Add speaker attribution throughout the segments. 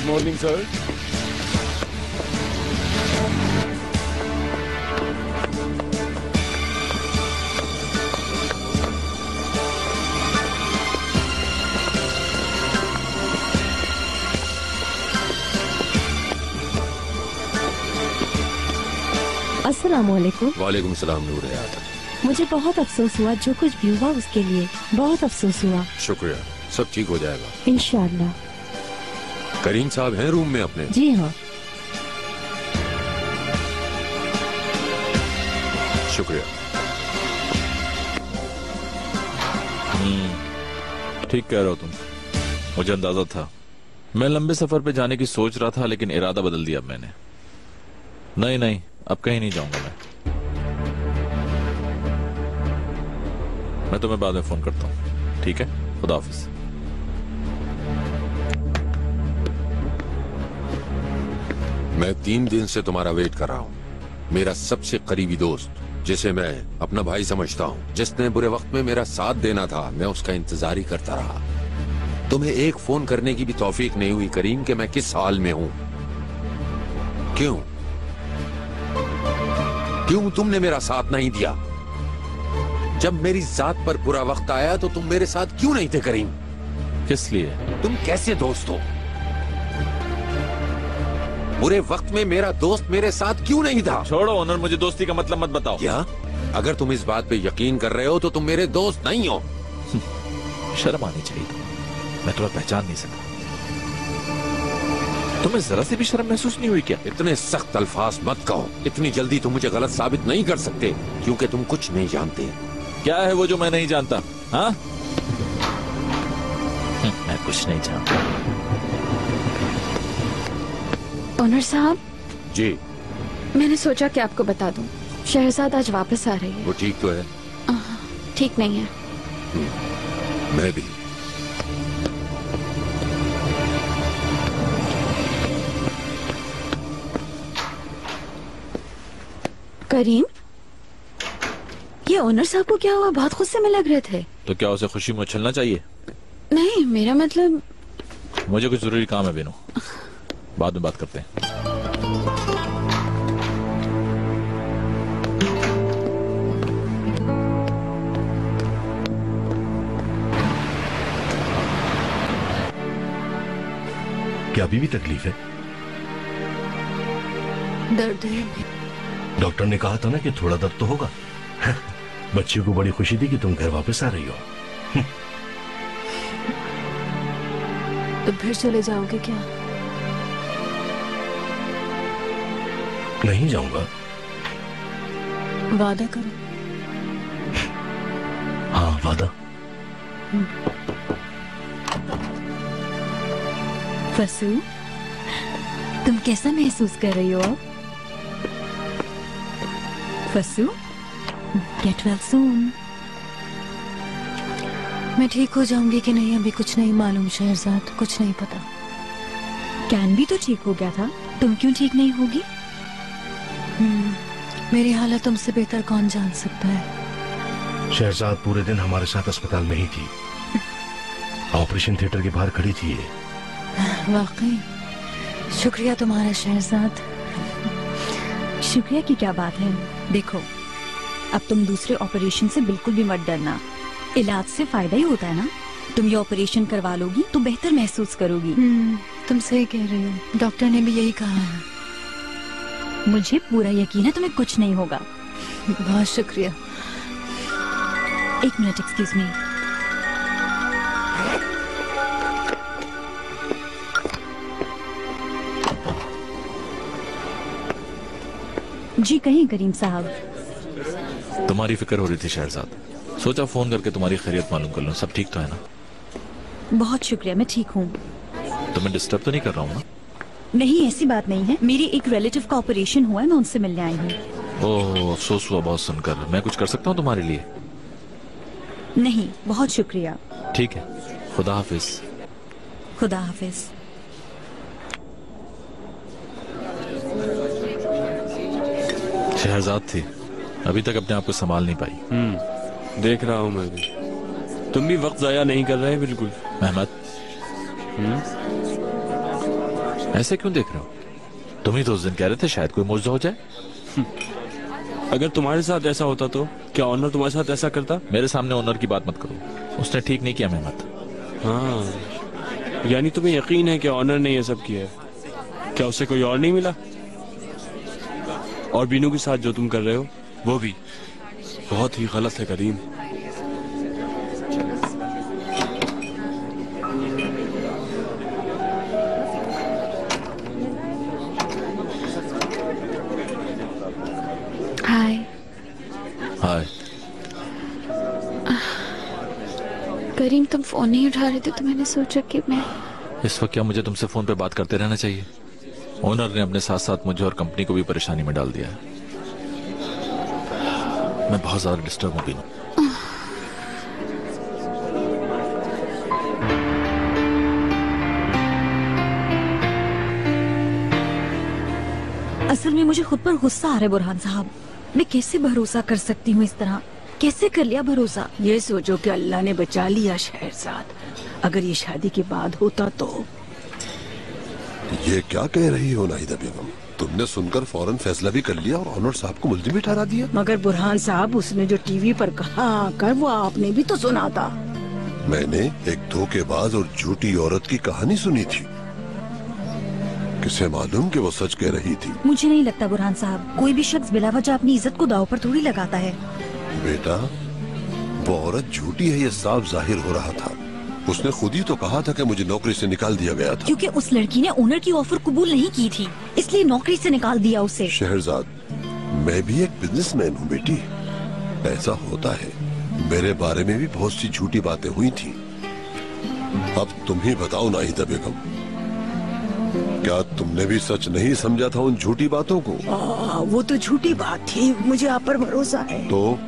Speaker 1: Good morning sir.
Speaker 2: अस्सलामुअलैकुम।
Speaker 1: वालेकुम सलाम नूर हयात।
Speaker 2: मुझे बहुत अफसोस हुआ, जो कुछ भी हुआ उसके लिए बहुत अफसोस हुआ।
Speaker 1: शुक्रिया, सब ठीक हो जाएगा
Speaker 2: इंशाअल्लाह।
Speaker 1: करीम साहब हैं रूम में अपने?
Speaker 2: जी हाँ।
Speaker 1: शुक्रिया।
Speaker 3: ठीक कह रहे हो तुम, मुझे अंदाजा था। मैं लंबे सफर पे जाने की सोच रहा था, लेकिन इरादा बदल दिया मैंने। नहीं, अब कहीं नहीं जाऊंगा मैं तुम्हें बाद में फोन करता हूँ, ठीक है? खुदा हाफिज।
Speaker 1: मैं 3 दिन से तुम्हारा वेट कर रहा हूँ। मेरा सबसे करीबी दोस्त, जिसे मैं अपना भाई समझता हूँ, जिसने बुरे वक्त में मेरा साथ देना था, मैं उसका इंतजार ही करता रहा। तुम्हें एक फोन करने की भी तौफीक नहीं हुई करीम कि मैं किस हाल में हूँ। क्यों तुमने मेरा साथ नहीं दिया? जब मेरी जात पर बुरा वक्त आया तो तुम मेरे साथ क्यों नहीं थे करीम?
Speaker 3: किस लिए?
Speaker 1: तुम कैसे दोस्त हो? बुरे वक्त में मेरा दोस्त मेरे साथ क्यों नहीं था?
Speaker 3: छोड़ो ओनर, मुझे दोस्ती का मतलब मत बताओ।
Speaker 1: क्या? अगर तुम इस बात पे यकीन कर रहे हो तो तुम मेरे दोस्त नहीं हो।
Speaker 3: शर्म आनी चाहिए तुम्हें, मैं तुम्हें पहचान नहीं सकता। तुम्हें जरा सी भी शर्म महसूस नहीं हुई क्या?
Speaker 1: इतने सख्त अल्फाज मत कहो। इतनी जल्दी तुम मुझे गलत साबित नहीं कर सकते, क्योंकि तुम कुछ नहीं जानते।
Speaker 3: क्या है वो जो मैं नहीं जानता? हाँ? मैं कुछ नहीं जानता।
Speaker 4: ओनर साहब
Speaker 1: जी,
Speaker 4: मैंने सोचा कि आपको बता दूं, शहजाद आज वापस आ रही है।
Speaker 1: वो ठीक तो है?
Speaker 4: ठीक नहीं है।
Speaker 1: मैं भी।
Speaker 4: करीम, ये ओनर साहब को क्या हुआ? बहुत गुस्से में लग रहे थे।
Speaker 3: तो क्या उसे खुशी में उछलना चाहिए?
Speaker 4: नहीं, मेरा मतलब।
Speaker 3: मुझे कुछ जरूरी काम है बेनो, बाद में बात करते हैं।
Speaker 5: क्या अभी भी तकलीफ है?
Speaker 4: दर्द है।
Speaker 5: डॉक्टर ने कहा था ना कि थोड़ा दर्द तो होगा। बच्चियों को बड़ी खुशी थी कि तुम घर वापस आ रही हो।
Speaker 4: तो फिर चले जाओगे क्या?
Speaker 5: नहीं जाऊंगा।
Speaker 4: वादा करो।
Speaker 5: हाँ, वादा।
Speaker 2: फसू, तुम कैसा महसूस कर रही हो अब? फसू, गेट वेल सून।
Speaker 4: मैं ठीक हो जाऊंगी कि नहीं अभी कुछ नहीं मालूम शहजाद, कुछ नहीं पता।
Speaker 2: कैन भी तो ठीक हो गया था, तुम क्यों ठीक नहीं होगी?
Speaker 4: मेरी हालत तुमसे बेहतर कौन जान सकता है।
Speaker 5: शहजाद पूरे दिन हमारे साथ अस्पताल में ही थी। ऑपरेशन थिएटर के बाहर खड़ी थी ये।
Speaker 4: वाकई शुक्रिया तुम्हारा शहजाद।
Speaker 2: शुक्रिया की क्या बात है। देखो, अब तुम दूसरे ऑपरेशन से बिल्कुल भी मत डरना। इलाज से फायदा ही होता है ना। तुम ये ऑपरेशन करवा लोगी तो बेहतर महसूस करोगी।
Speaker 4: तुम सही कह रही हो, डॉक्टर ने भी यही कहा है।
Speaker 2: मुझे पूरा यकीन है तुम्हें कुछ नहीं होगा।
Speaker 4: बहुत शुक्रिया।
Speaker 2: एक मिनट, एक्सक्यूज मी। जी कहीं करीम साहब।
Speaker 3: तुम्हारी फिक्र हो रही थी शहजाद, सोचा फोन करके तुम्हारी खैरियत मालूम कर लूं। सब ठीक तो है ना?
Speaker 2: बहुत शुक्रिया, मैं ठीक हूँ।
Speaker 3: तुम्हें डिस्टर्ब तो नहीं कर रहा हूँ ना?
Speaker 2: नहीं, ऐसी बात नहीं है। मेरी एक रिलेटिव का ऑपरेशन हुआ है, मैं उनसे मिलने आई हूँ।
Speaker 3: ओह, अफसोस हुआ बहुत सुनकर। मैं कुछ कर सकता हूँ तुम्हारे लिए?
Speaker 2: नहीं, बहुत शुक्रिया।
Speaker 3: ठीक है, खुदा हाफिज।
Speaker 2: खुदा हाफिज।
Speaker 3: शहजाद थी, अभी तक अपने आप को संभाल नहीं पाई।
Speaker 6: देख रहा हूँ मैं भी। तुम भी वक्त जाया नहीं कर रहे बिल्कुल।
Speaker 3: मेहमद, ऐसे क्यों देख रहे हो? तुम ही तो उस दिन कह रहे थे शायद कोई मुआवजा हो जाए।
Speaker 6: अगर तुम्हारे साथ ऐसा होता तो क्या ऑनर तुम्हारे साथ ऐसा करता?
Speaker 3: मेरे सामने ओनर की बात मत करो, उसने ठीक नहीं किया मेहमत।
Speaker 6: हाँ, यानी तुम्हें यकीन है कि ऑनर ने ये सब किया है? क्या उसे कोई और नहीं मिला? और बीनू के साथ जो तुम कर रहे हो वो भी बहुत ही गलत है करीम।
Speaker 4: हाय।
Speaker 3: हाय।
Speaker 4: करीम, तुम फोन नहीं उठा रहे थे तो मैंने सोचा कि मैं
Speaker 3: इस वक्त क्या मुझे तुमसे फोन पे बात करते रहना चाहिए? ओनर ने अपने साथ साथ मुझे और कंपनी को भी परेशानी में डाल दिया है। मैं बहुत ज्यादा डिस्टर्ब हूं बीनू।
Speaker 2: असल में मुझे खुद पर गुस्सा आ रहा है बुरहान साहब। मैं कैसे भरोसा कर सकती हूँ इस तरह? कैसे कर लिया भरोसा?
Speaker 7: ये सोचो कि अल्लाह ने बचा लिया शहरजाद। अगर ये शादी के बाद होता तो।
Speaker 8: ये क्या कह रही हो नाहिदा बेगम? तुमने सुनकर फौरन फैसला भी कर लिया और ऑनर साहब को मुल्जिम भी ठहरा दिया?
Speaker 7: मगर बुरहान साहब, उसने जो टीवी पर कहा आकर वो आपने भी तो सुना था।
Speaker 8: मैंने एक धोखेबाज और झूठी औरत की कहानी सुनी थी। किसे मालूम कि वो सच कह रही थी?
Speaker 2: मुझे नहीं लगता बुरहान साहब, कोई भी शख्स बिला वजह अपनी इज्जत को दांव पर थोड़ी लगाता है।
Speaker 8: बेटा, वो औरत झूठी है ये साफ जाहिर हो रहा था। उसने खुद ही तो कहा था कि मुझे नौकरी से निकाल दिया गया था।
Speaker 2: क्योंकि उस लड़की ने ओनर की ऑफर कबूल नहीं की थी, इसलिए नौकरी से निकाल दिया उसे।
Speaker 8: शहरजाद, मैं भी एक बिजनेसमैन हूँ बेटी। ऐसा होता है, मेरे बारे में भी बहुत सी झूठी बातें हुई थी। अब तुम ही बताओ नाहिदा बेगम, क्या तुमने भी सच नहीं समझा था उन झूठी बातों को?
Speaker 7: वो तो झूठी बात थी, मुझे आप पर भरोसा है।
Speaker 8: तो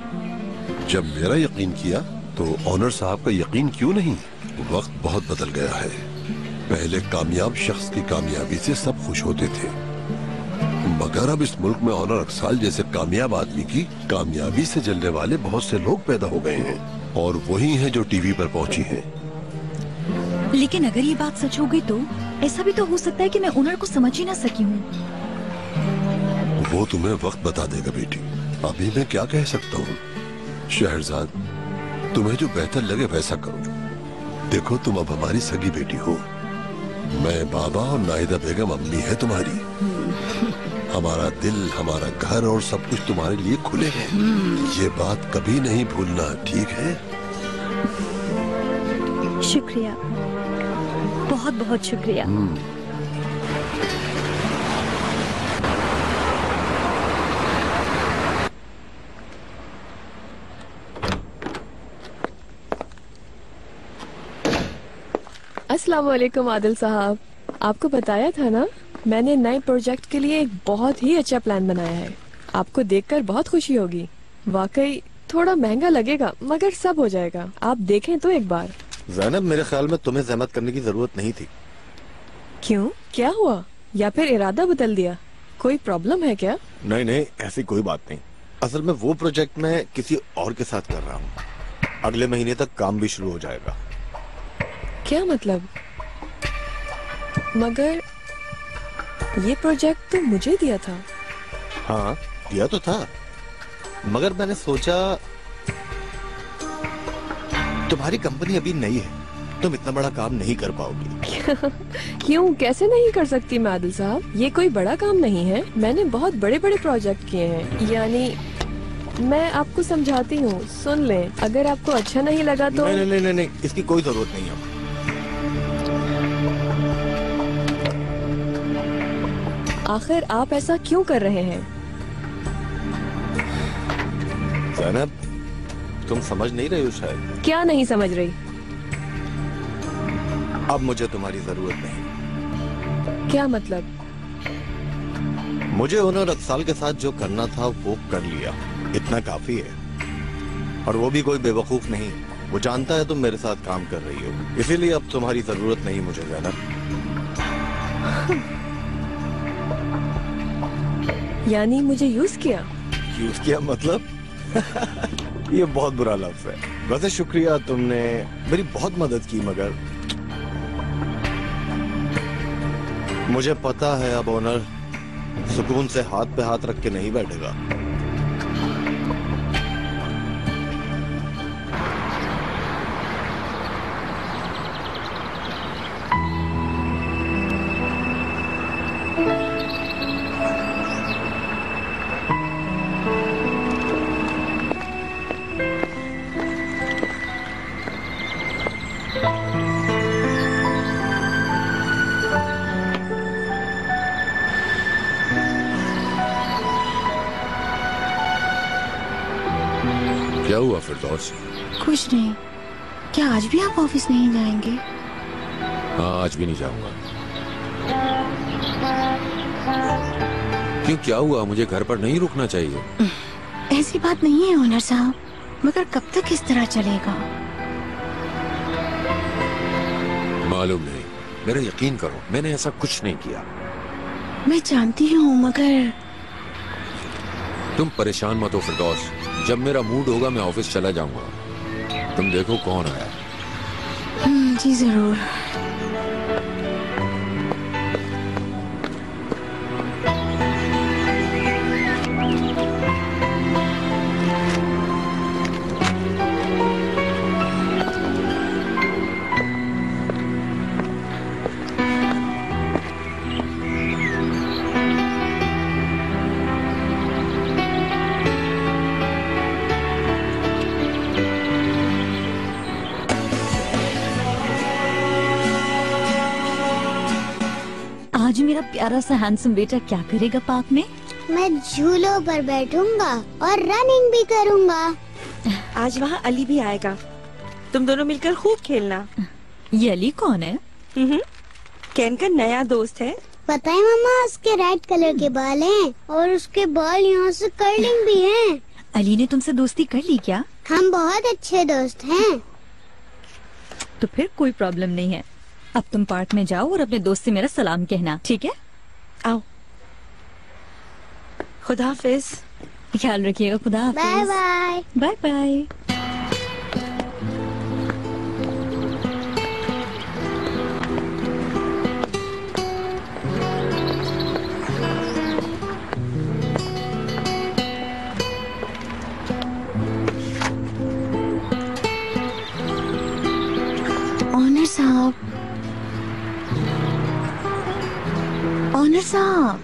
Speaker 8: जब मेरा यकीन किया तो ऑनर साहब का यकीन क्यों नहीं? वक्त बहुत बदल गया है। पहले कामयाब शख्स की कामयाबी से सब खुश होते थे, मगर अब इस मुल्क में ऑनर अक्साल जैसे कामयाब आदमी की कामयाबी से जलने वाले बहुत से लोग पैदा हो गए हैं, और वही हैं जो टीवी पर पहुंची हैं।
Speaker 2: लेकिन अगर ये बात सच हो गई तो ऐसा भी तो हो सकता है कि मैं ओनर को समझ ही ना सकी हूँ।
Speaker 8: वो तुम्हें वक्त बता देगा बेटी। अभी मैं क्या कह सकता हूँ? शहरजाद, तुम्हें जो बेहतर लगे वैसा करो। देखो, तुम अब हमारी सगी बेटी हो। मैं बाबा और नाहिदा बेगम अम्मी है तुम्हारी। हमारा दिल, हमारा घर और सब कुछ तुम्हारे लिए खुले हैं। ये बात कभी नहीं भूलना, ठीक है?
Speaker 2: शुक्रिया, बहुत बहुत शुक्रिया।
Speaker 9: अस्सलाम वालेकुम आदिल साहब, आपको बताया था ना, मैंने नए प्रोजेक्ट के लिए एक बहुत ही अच्छा प्लान बनाया है। आपको देखकर बहुत खुशी होगी। वाकई थोड़ा महंगा लगेगा मगर सब हो जाएगा। आप देखें तो एक बार।
Speaker 10: ज़ैनब, मेरे ख्याल में तुम्हें जहमत करने की जरूरत नहीं थी।
Speaker 9: क्यों, क्या हुआ? या फिर इरादा बदल दिया? कोई प्रॉब्लम है क्या?
Speaker 10: नहीं नहीं, ऐसी कोई बात नहीं। असल में वो प्रोजेक्ट मैं किसी और के साथ कर रहा हूँ। अगले महीने तक काम भी शुरू हो जाएगा।
Speaker 9: क्या मतलब? मगर ये प्रोजेक्ट तो मुझे दिया था।
Speaker 10: हाँ, दिया तो था, मगर मैंने सोचा तुम्हारी कंपनी अभी नई है, तुम इतना बड़ा काम नहीं कर पाओगी।
Speaker 9: क्यों, कैसे नहीं कर सकती मैं आदिल साहब? ये कोई बड़ा काम नहीं है। मैंने बहुत बड़े बड़े प्रोजेक्ट किए हैं। यानी मैं आपको समझाती हूँ, सुन लें। अगर आपको अच्छा नहीं लगा तो
Speaker 10: नहीं नहीं नहीं नहीं, इसकी कोई जरूरत नहीं है।
Speaker 9: आखिर आप ऐसा क्यों कर रहे हैं?
Speaker 10: ज़ैनब, तुम समझ नहीं रही हो शायद।
Speaker 9: क्या नहीं समझ रही?
Speaker 10: अब मुझे तुम्हारी जरूरत नहीं।
Speaker 9: क्या मतलब?
Speaker 10: मुझे ओनर अक्साल के साथ जो करना था वो कर लिया, इतना काफी है। और वो भी कोई बेवकूफ नहीं, वो जानता है तुम मेरे साथ काम कर रही हो, इसीलिए अब तुम्हारी जरूरत नहीं मुझे। ज़ैनब,
Speaker 9: यानी मुझे यूज किया?
Speaker 10: यूज किया मतलब? ये बहुत बुरा लफ्ज है। वैसे शुक्रिया, तुमने मेरी बहुत मदद की, मगर मुझे पता है अब ओनर सुकून से हाथ पे हाथ रख के नहीं बैठेगा।
Speaker 1: क्या हुआ फिरदौस?
Speaker 4: कुछ नहीं। क्या आज भी आप ऑफिस नहीं जाएंगे?
Speaker 1: हाँ, आज भी नहीं जाऊंगा। क्यों, क्या हुआ? मुझे घर पर नहीं रुकना चाहिए?
Speaker 4: ऐसी बात नहीं है ओनर साहब, मगर कब तक इस तरह चलेगा?
Speaker 1: मालूम नहीं, मेरा यकीन करो, मैंने ऐसा कुछ नहीं किया।
Speaker 4: मैं जानती हूँ, मगर
Speaker 1: तुम परेशान मत हो फिरदौस, जब मेरा मूड होगा मैं ऑफिस चला जाऊंगा। तुम देखो कौन आया।
Speaker 4: जी जरूर।
Speaker 2: आज मेरा प्यारा सा हैंडसम बेटा क्या करेगा पार्क में?
Speaker 11: मैं झूलों पर बैठूंगा और रनिंग भी करूंगा।
Speaker 12: आज वहाँ अली भी आएगा, तुम दोनों मिलकर खूब खेलना।
Speaker 2: ये अली कौन है?
Speaker 12: केन का नया दोस्त है।
Speaker 11: पता है मामा, उसके रेड कलर के बाल हैं और उसके बाल यहाँ से कर्लिंग भी हैं।
Speaker 2: अली ने तुमसे दोस्ती कर ली क्या?
Speaker 11: हम बहुत अच्छे दोस्त हैं।
Speaker 2: तो फिर कोई प्रॉब्लम नहीं है। अब तुम पार्क में जाओ और अपने दोस्त से मेरा सलाम कहना, ठीक है?
Speaker 12: आओ। खुदा हाफिज।
Speaker 2: ख्याल रखिएगा। खुदा हाफिज।
Speaker 11: Bye bye.
Speaker 2: Bye bye.
Speaker 4: Owner साहब, ओनर साहब,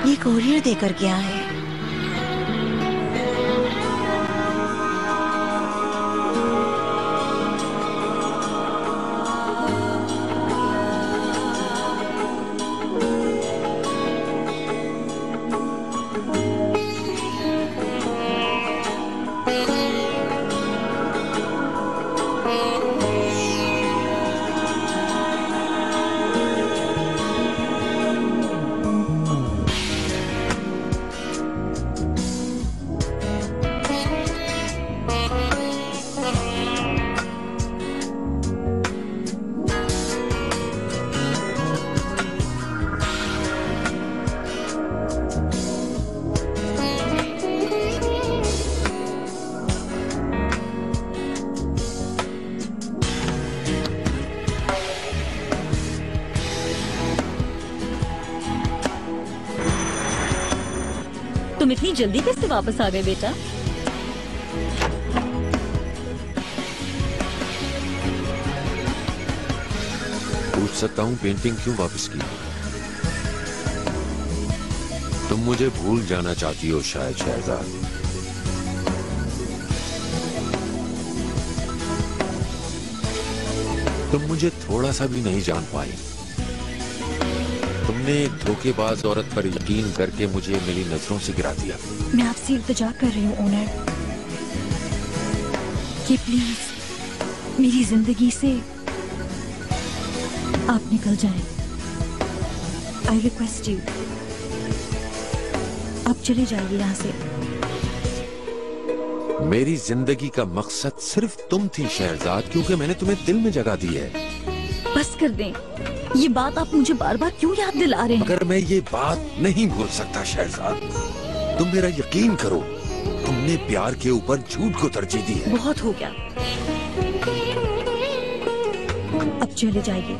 Speaker 4: ये कोरियर देकर गया है।
Speaker 2: तुम इतनी जल्दी कैसे वापस आ गए बेटा?
Speaker 1: पूछ सकता हूँ पेंटिंग क्यों वापस की? तुम मुझे भूल जाना चाहती हो शायद शहजाद। तुम मुझे थोड़ा सा भी नहीं जान पाई। तुमने एक धोखेबाज औरत पर यकीन करके मुझे मेरी नजरों से गिरा दिया।
Speaker 2: मैं आपसे इल्तिजा कर रही हूँ ओनर कि प्लीज मेरी जिंदगी से आप निकल जाएं। आई रिक्वेस्ट यू, आप चले जाइए यहाँ से।
Speaker 1: मेरी जिंदगी का मकसद सिर्फ तुम थी शहजाद, क्योंकि मैंने तुम्हें दिल में जगह दी है।
Speaker 2: बस कर दें, ये बात आप मुझे बार बार क्यों याद दिला रहे हैं?
Speaker 1: मगर मैं ये बात नहीं भूल सकता शहजाद। तुम मेरा यकीन करो, तुमने प्यार के ऊपर झूठ को तरजीह दी है।
Speaker 2: बहुत हो गया, अब चले जाइए।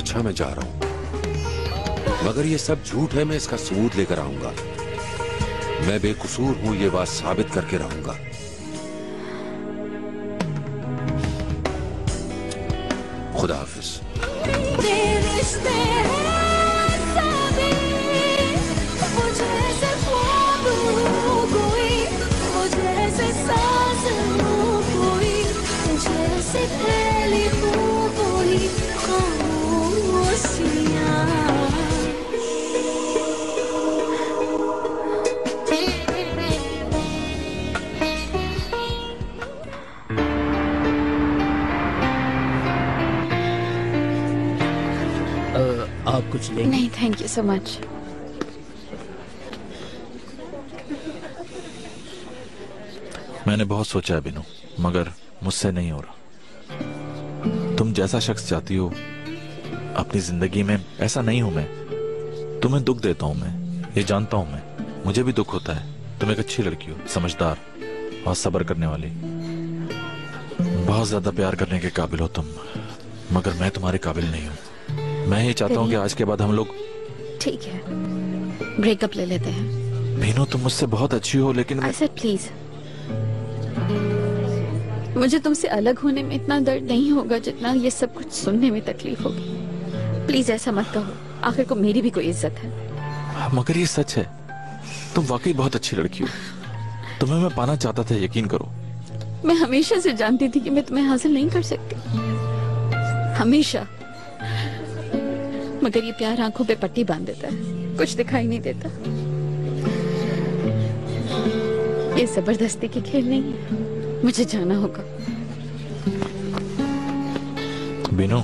Speaker 1: अच्छा मैं जा रहा हूँ, मगर ये सब झूठ है। मैं इसका सबूत लेकर आऊंगा। मैं बेकसूर हूँ ये बात साबित करके रहूंगा। खुदा हाफिज।
Speaker 7: आप कुछ लेंगे?
Speaker 4: नहीं, थैंक यू सो मच।
Speaker 3: मैंने बहुत सोचा है बिनू, मगर मुझसे नहीं हो रहा। तुम जैसा शख्स चाहती हो अपनी जिंदगी में, ऐसा नहीं हूं मैं। तुम्हें दुख देता हूं मैं, ये जानता हूं मैं। मुझे भी दुख होता है। तुम एक अच्छी लड़की हो, समझदार और सब्र करने वाली। बहुत ज्यादा प्यार करने के काबिल हो तुम, मगर मैं तुम्हारे काबिल नहीं हूँ। मैं ये चाहता हूँ कि आज के बाद हम लोग।
Speaker 4: ठीक है, ब्रेकअप ले लेते हैं।
Speaker 3: बीनू तुम मुझसे बहुत अच्छी हो, लेकिन
Speaker 4: आई सेड प्लीज। मुझे तुमसे अलग होने में इतना दर्द नहीं होगा जितना ये सब कुछ सुनने में तकलीफ होगी। प्लीज ऐसा मत कहो, आखिर को मेरी भी कोई इज्जत है।
Speaker 3: मगर ये सच है, तुम वाकई बहुत अच्छी लड़की हो। तुम्हें मैं पाना चाहता था, यकीन करो।
Speaker 4: मैं हमेशा से जानती थी कि मैं तुम्हें हासिल नहीं कर सकती, हमेशा। मगर ये प्यार आंखों पे पट्टी बांध देता है, कुछ दिखाई नहीं देता। ये जबरदस्ती के खेल नहीं है, मुझे जाना होगा।
Speaker 3: बीनू,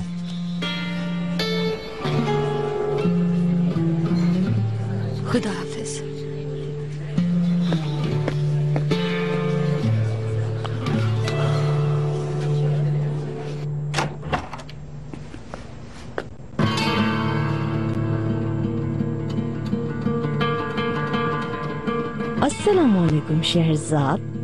Speaker 4: खुदा हाफिज।
Speaker 12: अस्सलामुअलैकुम शहरजाद।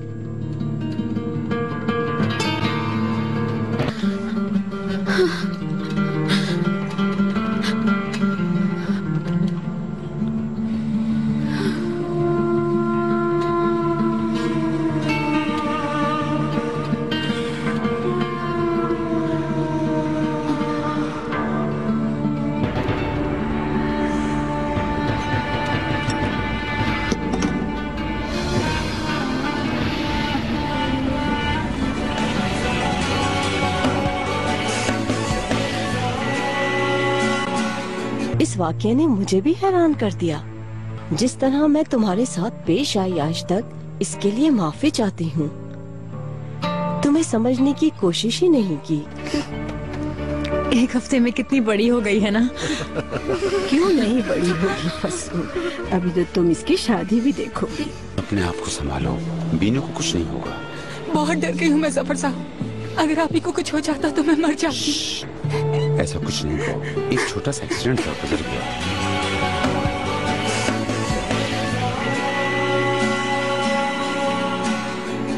Speaker 12: इस वाकये ने मुझे भी हैरान कर दिया। जिस तरह मैं तुम्हारे साथ पेश आई आज तक, इसके लिए माफी चाहती हूँ। तुम्हें समझने की कोशिश ही नहीं की।
Speaker 2: एक हफ्ते में कितनी बड़ी हो गई है ना।
Speaker 7: क्यों नहीं बड़ी होगी फसू, अभी तो तुम इसकी शादी भी देखोगी।
Speaker 13: अपने आप को संभालो, बीनू को कुछ नहीं होगा।
Speaker 2: बहुत डर गई हूँ मैं जफर साहब, अगर आप ही को कुछ हो जाता तो मैं मर जाती।
Speaker 13: ऐसा कुछ नहीं हो, एक छोटा सा एक्सीडेंट था, गुजर गया।